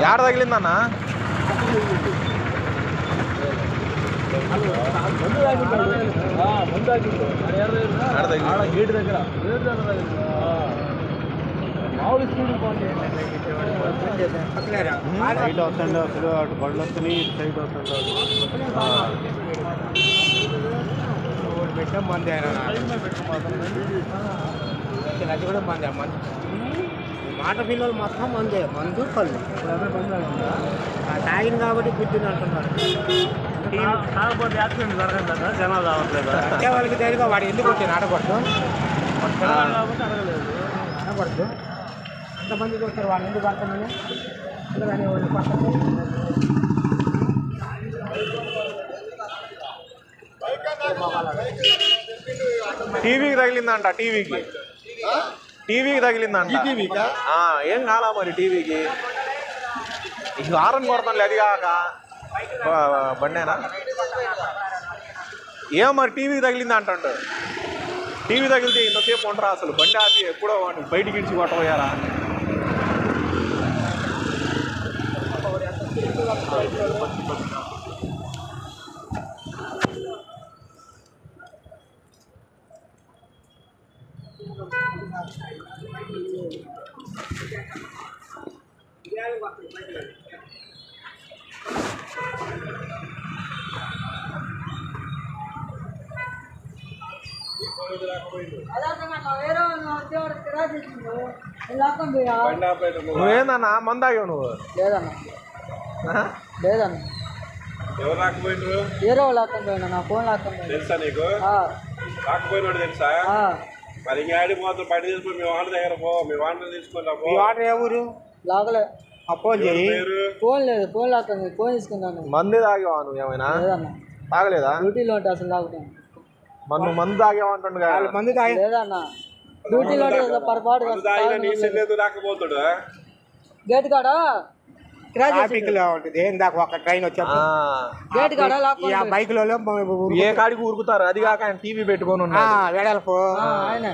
ఏడ తగిలిందన్నా? గేట్ దగ్గర సైడ్ వస్తుండే అసలు అటు బండ్లు వస్తున్నాయి, ఇటు సైడ్ వస్తుంటారు. పెట్టాం మంది ఆయన అది కూడా మంది మంది మాట పిల్లలు మొత్తం మందే మందు కళ్ళు తాగిన కాబట్టి గుద్దిని అంటున్నారు. కాకపోతే యాక్సిడెంట్ జరగదు కదా, జనాలు రావట్లేదు అంటే వాళ్ళకి ధైర్యంగా వాడు ఎందుకు వచ్చాను ఆడకూడదు ఆడకూడదు అంతమందికి వచ్చారు వాళ్ళు ఎందుకు పడతామని అందుకని వాళ్ళు టీవీకి తగిలిందంట. టీవీకి తగిలిందంట. ఏం కాలా మరి టీవీకి? ఇక హారన్ కొడతానులే, అది కాక బండేనా ఏం మరి టీవీకి తగిలింది అంటాడు. టీవీ తగిలితే ఇంతసేపు ఉండరా అసలు? బండి ఆపి ఎప్పుడో బయటికి ఇచ్చి కొట్టబోయారా? నువ్వేందన్నా మందాగావు నువ్వు? లేదన్నా లేదన్నా ఎవరు రాకపోయినారు? వేరే వాళ్ళు లాక్కపోయినా నా ఫోన్ లాక్కపోయినా. తెలుసా నీకు? రాకపోయినాడు తెలుసా? మరి ఇంకా ఆడి మాత్రం బయట తీసుకుని మీ వాటర్ దగ్గర పో, మీ వాటర్ తీసుకుంటా పో. వాటర్ ఎవరు లాగలే ఫోన్ చేయి. ఫోన్ లేదు, ఫోన్ లాక్కుంది, ఫోన్ తీసుకున్నాను. మంది తాగేవా నువ్వు? ఏమైనా లేదన్నా తాగలేదా? డ్యూటీలో ఉంటే అసలు లాగుతాను. నువ్వు మందు తాగేవా అంటుండగా? మందు తాగి లేదన్నా డ్యూటీలో పొరపాటు రాకపోతాడు గేట్ కాడ ట్రాఫిక్ లో ఉంటుంది. ఇందాక ఒక ట్రైన్ వచ్చాడు గేట్ కాడ బైక్ లో ఏ కాడికి ఊరుకుతారు? అది కాక ఆయన టీవీ పెట్టుకొని వెడల్పు ఆయన